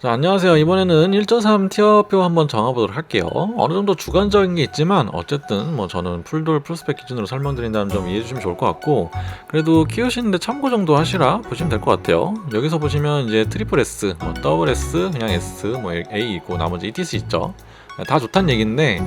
자, 안녕하세요. 이번에는 1.3 티어표 한번 정해보도록 할게요. 어느 정도 주관적인 게 있지만 어쨌든 뭐 저는 풀돌 풀스펙 기준으로 설명드린다면 좀 이해해주시면 좋을 것 같고, 그래도 키우시는데 참고 정도 하시라 보시면 될 것 같아요. 여기서 보시면 이제 트리플 S, 뭐 더블 S, 그냥 S, 뭐 A 있고 나머지 ETC 있죠. 다 좋다는 얘기인데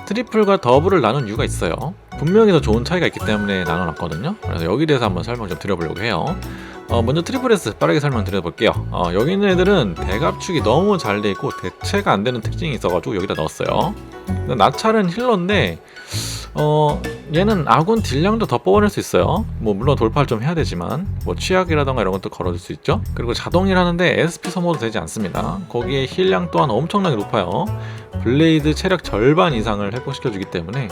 트리플과 더블을 나눈 이유가 있어요. 분명히 더 좋은 차이가 있기 때문에 나눠놨거든요. 그래서 여기에 대해서 한번 설명 좀 드려보려고 해요. 먼저 트리플 S 빠르게 설명드려볼게요. 여기 있는 애들은 대갑축이 너무 잘 돼 있고 대체가 안 되는 특징이 있어가지고 여기다 넣었어요. 나찰은 힐러인데 얘는 아군 딜량도 더 뽑아낼 수 있어요. 뭐 물론 돌파를 좀 해야 되지만 뭐 취약이라던가 이런 것도 걸어줄 수 있죠. 그리고 자동일 하는데 SP 소모도 되지 않습니다. 거기에 힐량 또한 엄청나게 높아요. 블레이드 체력 절반 이상을 회복시켜주기 때문에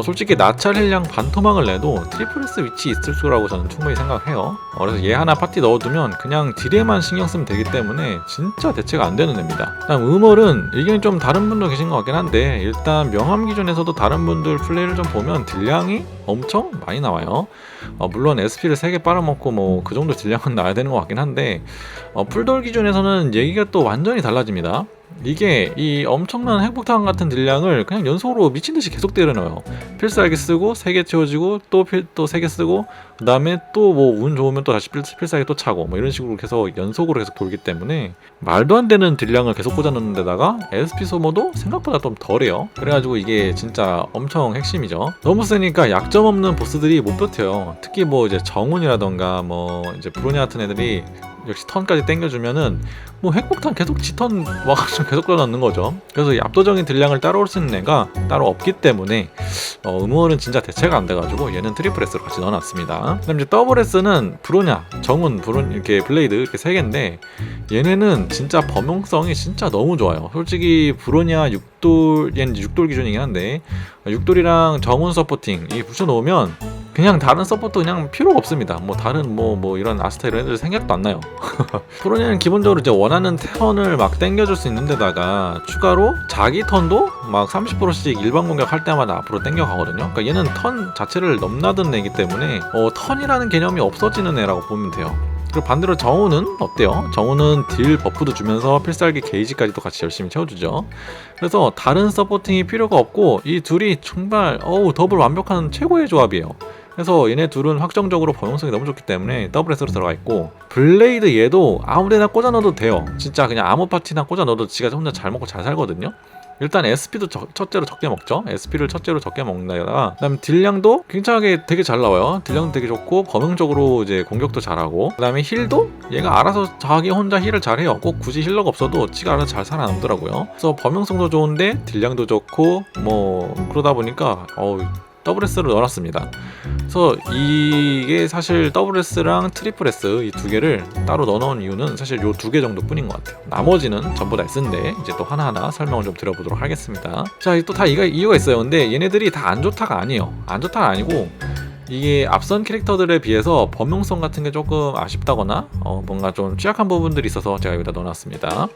솔직히 나찰 힐량 반토막을 내도 트리플 S 위치 있을 거라고 저는 충분히 생각해요. 그래서 얘 하나 파티 넣어두면 그냥 딜에만 신경 쓰면 되기 때문에 진짜 대체가 안 되는 애입니다. 다음 음월은 의견이 좀 다른 분도 계신 것 같긴 한데, 일단 명함 기준에서도 다른 분들 플레이를 좀 보면 딜량이 엄청 많이 나와요. 물론 SP를 3개 빨아먹고 뭐 그 정도 딜량은 나야 되는 것 같긴 한데, 풀돌 기준에서는 얘기가 또 완전히 달라집니다. 이게 이 엄청난 핵폭탄 같은 딜량을 그냥 연속으로 미친듯이 계속 때려넣어요. 필살기 쓰고 3개 채워지고 또 3개 쓰고, 그 다음에 또 뭐 운 좋으면 또 다시 필살기 또 차고 뭐 이런 식으로 계속 연속으로 계속 돌기 때문에 말도 안 되는 딜량을 계속 꽂아놓는 데다가 SP 소모도 생각보다 좀 덜해요. 그래가지고 이게 진짜 엄청 핵심이죠. 너무 세니까 약점 없는 보스들이 못 버텨요. 특히 뭐 이제 정훈이라던가 뭐 이제 브로냐 같은 애들이 역시 턴까지 땡겨주면은 뭐 핵폭탄 계속 지턴 와가지고 계속 끌어넣는 거죠. 그래서 압도적인 딜량을 따라올 수 있는 애가 따로 없기 때문에 음원은 진짜 대체가 안 돼가지고 얘는 트리플 S로 같이 넣어놨습니다. 그다음 이제 더블 S는 브로냐, 정훈, 이렇게 블레이드 이렇게 3개인데 얘네는 진짜 범용성이 진짜 너무 좋아요. 솔직히 브로냐 6돌, 얘는 6돌 기준이긴 한데 6돌이랑 정훈 서포팅 이 붙여놓으면 그냥 다른 서포터 그냥 필요가 없습니다. 뭐 다른 뭐 이런 아스타 이런 애들 생각도 안 나요. 프로냐는 기본적으로 이제 원하는 턴을 막 땡겨줄 수 있는 데다가 추가로 자기 턴도 막 30%씩 일반 공격할 때마다 앞으로 땡겨 가거든요. 그러니까 얘는 턴 자체를 넘나든 애기 때문에 턴이라는 개념이 없어지는 애라고 보면 돼요. 그리고 반대로 정우는 어때요? 정우는 딜 버프도 주면서 필살기 게이지까지도 같이 열심히 채워주죠. 그래서 다른 서포팅이 필요가 없고 이 둘이 정말 더블 완벽한 최고의 조합이에요. 그래서 얘네 둘은 확정적으로 범용성이 너무 좋기 때문에 더블 S로 들어가 있고, 블레이드 얘도 아무데나 꽂아 넣어도 돼요. 진짜 그냥 아무 파티나 꽂아 넣어도 지가 혼자 잘 먹고 잘 살거든요. 일단 SP도 첫째로 적게 먹죠. SP를 첫째로 적게 먹는다다가 그다음에 딜량도 굉장하게 되게 잘 나와요. 딜량도 되게 좋고 범용적으로 이제 공격도 잘하고, 그다음에 힐도 얘가 알아서 자기 혼자 힐을 잘해요. 꼭 굳이 힐러가 없어도 지가 알아서 잘 살아남더라고요. 그래서 범용성도 좋은데 딜량도 좋고 뭐 그러다 보니까 더블 S를 넣어놨습니다. 그래서 이게 사실 더블 S랑 트리플 S 이 두 개를 따로 넣어놓은 이유는 사실 요 2개 정도 뿐인 것 같아요. 나머지는 전부 다 S인데 이제 또 하나하나 설명을 좀 드려보도록 하겠습니다. 자, 또 다 이유가 있어요. 근데 얘네들이 다 안 좋다가 아니에요. 안 좋다가 아니고 이게 앞선 캐릭터들에 비해서 범용성 같은 게 조금 아쉽다거나 뭔가 좀 취약한 부분들이 있어서 제가 여기다 넣어놨습니다.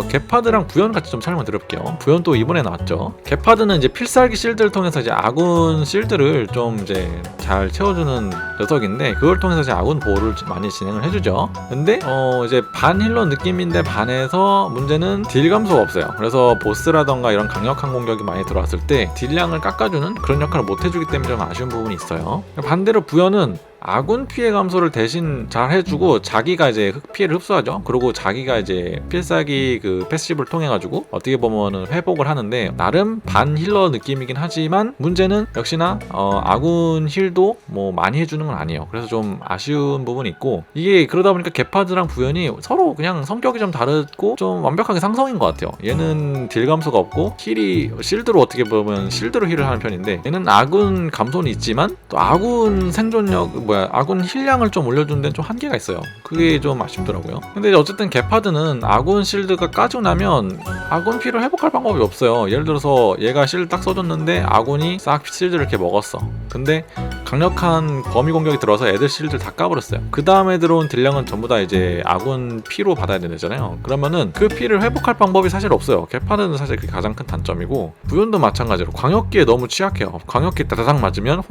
게파드랑 부연 같이 좀 설명 드려볼게요. 부연도 이번에 나왔죠. 게파드는 이제 필살기 실드를 통해서 이제 아군 실드를 좀 이제 잘 채워주는 녀석인데, 그걸 통해서 이제 아군 보호를 많이 진행을 해주죠. 근데 이제 반 힐러 느낌인데 반해서 문제는 딜 감소가 없어요. 그래서 보스라던가 이런 강력한 공격이 많이 들어왔을 때 딜량을 깎아주는 그런 역할을 못 해주기 때문에 좀 아쉬운 부분이 있어요. 반대로 부연은 아군 피해 감소를 대신 잘 해주고 자기가 이제 피해를 흡수하죠. 그리고 자기가 이제 필살기 그 패시브를 통해 가지고 어떻게 보면은 회복을 하는데, 나름 반 힐러 느낌이긴 하지만 문제는 역시나 아군 힐도 뭐 많이 해주는 건 아니에요. 그래서 좀 아쉬운 부분이 있고, 이게 그러다 보니까 게파드랑 부연이 서로 그냥 성격이 좀 다르고 좀 완벽하게 상성인 것 같아요. 얘는 딜 감소가 없고 힐이 실드로 어떻게 보면 실드로 힐을 하는 편인데, 얘는 아군 감소는 있지만 또 아군 생존력 아군 힐량을 좀 올려주는 데는 좀 한계가 있어요. 그게 좀 아쉽더라고요. 근데 어쨌든 게파드는 아군 실드가 까지고 나면 아군 피를 회복할 방법이 없어요. 예를 들어서 얘가 실드 딱 써줬는데 아군이 싹 실드를 이렇게 먹었어. 근데 강력한 범위 공격이 들어서 애들 실드를 다 까버렸어요. 그 다음에 들어온 딜량은 전부 다 이제 아군 피로 받아야 되잖아요. 그러면은 그 피를 회복할 방법이 사실 없어요. 게파드는 사실 그게 가장 큰 단점이고, 부연도 마찬가지로 광역기에 너무 취약해요. 광역기 다다닥 맞으면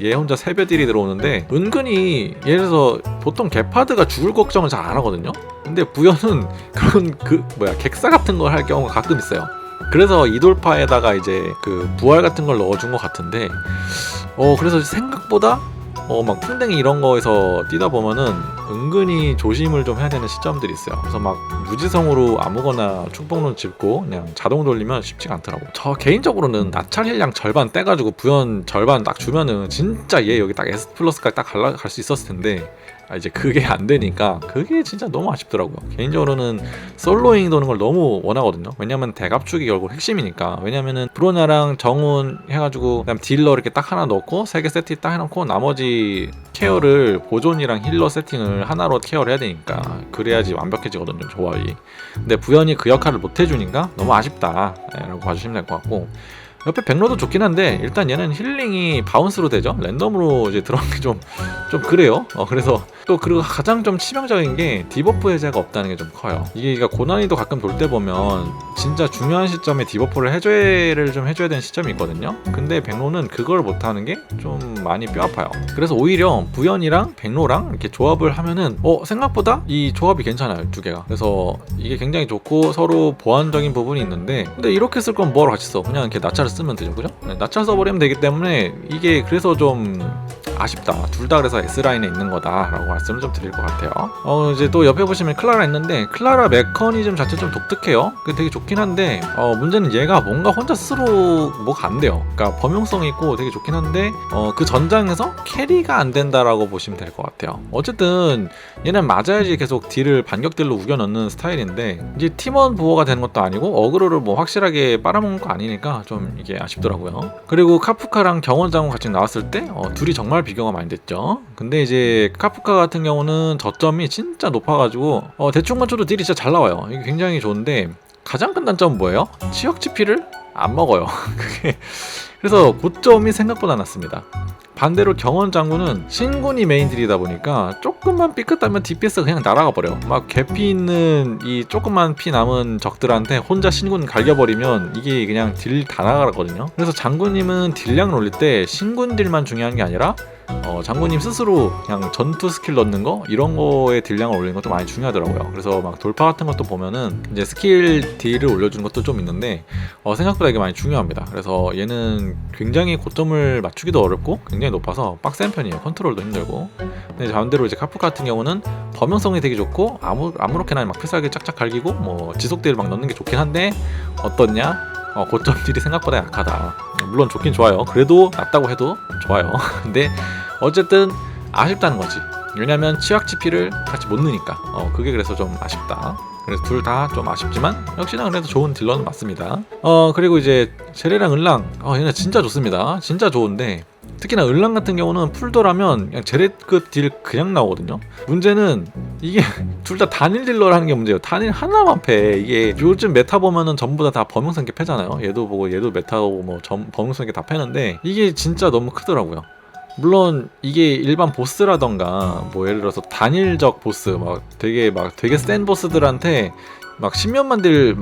얘 혼자 3배 딜이 들어오는데 은근히 예를 들어서 보통 개파드가 죽을 걱정을 잘 안 하거든요. 근데 부연은 그런 객사 같은 걸 할 경우가 가끔 있어요. 그래서 이돌파에다가 이제 그 부활 같은 걸 넣어준 것 같은데, 그래서 생각보다 막 풍뎅이 이런 거에서 뛰다 보면은 은근히 조심을 좀 해야 되는 시점들이 있어요. 그래서 막 무지성으로 아무거나 축복론 짚고 그냥 자동 돌리면 쉽지가 않더라고요. 저 개인적으로는 나찰 힐량 절반 떼가지고 부연 절반 딱 주면은 진짜 얘 여기 딱 S 플러스까지 딱 갈 수 있었을 텐데, 이제 그게 안 되니까 그게 진짜 너무 아쉽더라고요. 개인적으로는 솔로잉 도는 걸 너무 원하거든요. 왜냐면 대갑축이 결국 핵심이니까. 왜냐면은 브로냐랑 정운 해가지고 그다음 딜러 이렇게 딱 하나 넣고 3개 세팅 딱 해놓고 나머지 케어를 보존이랑 힐러 세팅을 하나로 케어를 해야 되니까 그래야지 완벽해지거든요, 조합이. 근데 부연이 그 역할을 못 해주니까 너무 아쉽다 라고 봐주시면 될 것 같고, 옆에 백로도 좋긴 한데 일단 얘는 힐링이 바운스로 되죠. 랜덤으로 이제 들어간 게 좀 그래요. 그래서 또 그리고 가장 좀 치명적인 게 디버프 해제가 없다는 게 좀 커요. 이게 그러니까 고난이도 가끔 돌 때 보면 진짜 중요한 시점에 디버프를 해줘야 되는 시점이 있거든요. 근데 백로는 그걸 못하는 게 좀 많이 뼈 아파요. 그래서 오히려 부연이랑 백로랑 이렇게 조합을 하면은 생각보다 이 조합이 괜찮아요, 두 개가. 그래서 이게 굉장히 좋고 서로 보완적인 부분이 있는데, 근데 이렇게 쓸 건 뭐하러 같이 써? 그냥 이렇게 나차를 쓰면 되죠, 그죠? 네, 나차 써버리면 되기 때문에 이게 그래서 좀 아쉽다. 둘 다 그래서 S라인에 있는 거다라고 말씀을 좀 드릴 것 같아요. 이제 또 옆에 보시면 클라라 있는데, 클라라 메커니즘 자체 좀 독특해요. 그게 되게 좋긴 한데 문제는 얘가 뭔가 혼자 스스로 뭐가 안 돼요. 그러니까 범용성이 있고 되게 좋긴 한데 그 전장에서 캐리가 안 된다라고 보시면 될 것 같아요. 어쨌든 얘는 맞아야지 계속 딜을 반격딜로 우겨 넣는 스타일인데, 이제 팀원 보호가 되는 것도 아니고 어그로를 뭐 확실하게 빨아먹는 거 아니니까 좀 이게 아쉽더라고요. 그리고 카프카랑 경원장군 같이 나왔을 때 둘이 정말 비교가 많이 됐죠. 근데 이제 카프카 같은 경우는 저점이 진짜 높아가지고 대충 맞춰도 딜이 진짜 잘 나와요. 이게 굉장히 좋은데 가장 큰 단점은 뭐예요? 치역 GP를 안 먹어요. 그게 그래서 고점이 생각보다 낮습니다. 반대로 경원 장군은 신군이 메인 딜이다 보니까 조금만 삐끗하면 DPS가 그냥 날아가 버려. 막 개피 있는 이 조금만 피 남은 적들한테 혼자 신군 갈겨버리면 이게 그냥 딜 다 나가거든요. 그래서 장군님은 딜량을 올릴 때 신군 딜만 중요한 게 아니라 장군님 스스로 그냥 전투 스킬 넣는 거 이런 거에 딜량을 올리는 것도 많이 중요하더라고요. 그래서 막 돌파 같은 것도 보면은 이제 스킬 딜을 올려주는 것도 좀 있는데 생각보다 이게 많이 중요합니다. 그래서 얘는 굉장히 고점을 맞추기도 어렵고 굉장히 높아서 빡센 편이에요. 컨트롤도 힘들고. 근데 반대로 이제 카프 같은 경우는 범용성이 되게 좋고 아무렇게나 막 필살기 짝짝 갈기고 뭐 지속 딜 막 넣는 게 좋긴 한데 어떻냐? 고점 딜이 생각보다 약하다. 물론 좋긴 좋아요. 그래도 낮다고 해도 좋아요. 근데 어쨌든 아쉽다는 거지. 왜냐면 치약 GP를 같이 못 넣으니까. 그게 그래서 좀 아쉽다. 그래서 둘 다 좀 아쉽지만 역시나 그래도 좋은 딜러는 맞습니다. 그리고 이제 제레랑 을랑 얘네 진짜 좋습니다. 진짜 좋은데 특히나 을랑 같은 경우는 풀더라면 그냥 제레급 딜 그냥 나오거든요. 문제는 이게 둘 다 단일 딜러라는 게 문제예요. 단일 하나만 패. 이게 요즘 메타 보면은 전부 다 범용성계 패잖아요. 얘도 보고 얘도 메타 보고 뭐 범용성계 다 패는데 이게 진짜 너무 크더라고요. 물론 이게 일반 보스라던가 뭐 예를 들어서 단일적 보스 막 되게 센 보스들한테 막 십몇만 딜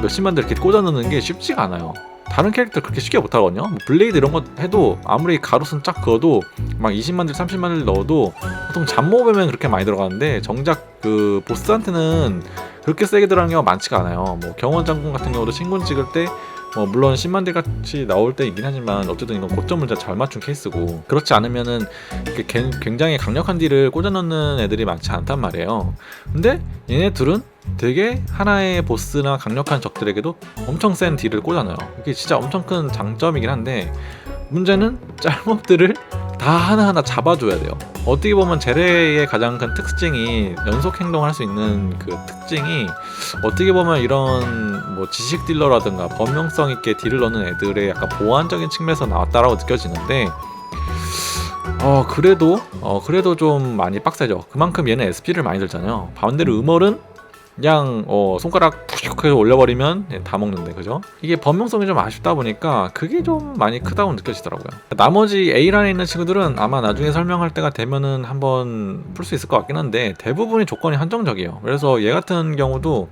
몇십만 딜 이렇게 꽂아 넣는 게 쉽지가 않아요. 다른 캐릭터 그렇게 쉽게 못하거든요. 뭐 블레이드 이런 거 해도 아무리 가로선 쫙 그어도 막 20만 딜 30만 딜 넣어도 보통 잡몹이면 그렇게 많이 들어가는데 정작 그 보스한테는 그렇게 세게 들어가는 경우가 많지가 않아요. 뭐 경원 장군 같은 경우도 신군 찍을 때 물론 10만 딜 같이 나올 때이긴 하지만 어쨌든 이건 고점을 잘 맞춘 케이스고, 그렇지 않으면은 굉장히 강력한 딜을 꽂아 넣는 애들이 많지 않단 말이에요. 근데 얘네 둘은 되게 하나의 보스나 강력한 적들에게도 엄청 센 딜을 꽂아 넣어요. 이게 진짜 엄청 큰 장점이긴 한데 문제는 짤몹들을 다 하나하나 잡아줘야 돼요. 어떻게 보면 제레의 가장 큰 특징이 연속 행동할 수 있는 그 특징이 어떻게 보면 이런 뭐 지식 딜러라든가 범용성 있게 딜을 넣는 애들의 약간 보완적인 측면에서 나왔다라고 느껴지는데 그래도 좀 많이 빡세죠. 그만큼 얘는 SP를 많이 들잖아요. 반대로 음월은 그냥 손가락 푹 해서 올려버리면 다 먹는데, 그죠? 이게 범용성이 좀 아쉽다 보니까 그게 좀 많이 크다고 느껴지더라고요. 나머지 A란에 있는 친구들은 아마 나중에 설명할 때가 되면은 한번 풀 수 있을 것 같긴 한데 대부분의 조건이 한정적이에요. 그래서 얘 같은 경우도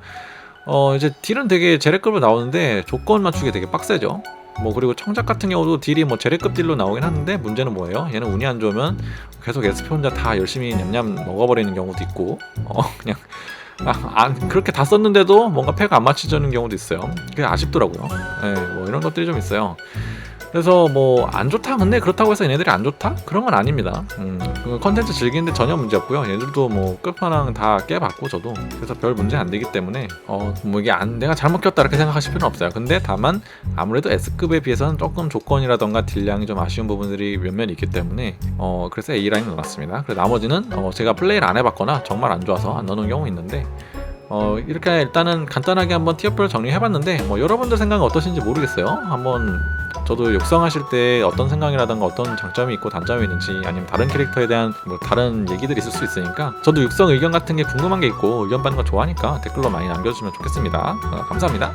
이제 딜은 되게 제레급으로 나오는데 조건 맞추기 되게 빡세죠. 뭐 그리고 청작 같은 경우도 딜이 뭐 제레급 딜로 나오긴 하는데 문제는 뭐예요? 얘는 운이 안 좋으면 계속 SP 혼자 다 열심히 냠냠 먹어버리는 경우도 있고 그냥 그렇게 다 썼는데도 뭔가 패가 안 맞춰지는 경우도 있어요. 그게 아쉽더라고요. 네, 뭐 이런 것들이 좀 있어요. 그래서 뭐 안 좋다, 근데 그렇다고 해서 얘네들이 안 좋다? 그런 건 아닙니다. 그 컨텐츠 즐기는데 전혀 문제 없고요. 얘들도 뭐 끝판왕 다 깨봤고 저도, 그래서 별 문제 안 되기 때문에 뭐 이게 내가 잘못 꼈다 이렇게 생각하실 필요는 없어요. 근데 다만 아무래도 S급에 비해서는 조금 조건이라던가 딜량이 좀 아쉬운 부분들이 몇몇 있기 때문에 그래서 A라인 넣어놨습니다. 그래서 나머지는 제가 플레이를 안 해봤거나 정말 안 좋아서 안 넣어놓은 경우 있는데 이렇게 일단은 간단하게 한번 티어표를 정리해봤는데 뭐 여러분들 생각은 어떠신지 모르겠어요. 한번 저도 육성하실 때 어떤 생각이라든가 어떤 장점이 있고 단점이 있는지, 아니면 다른 캐릭터에 대한 뭐 다른 얘기들이 있을 수 있으니까 저도 육성 의견 같은 게 궁금한 게 있고 의견 받는 거 좋아하니까 댓글로 많이 남겨주시면 좋겠습니다. 감사합니다.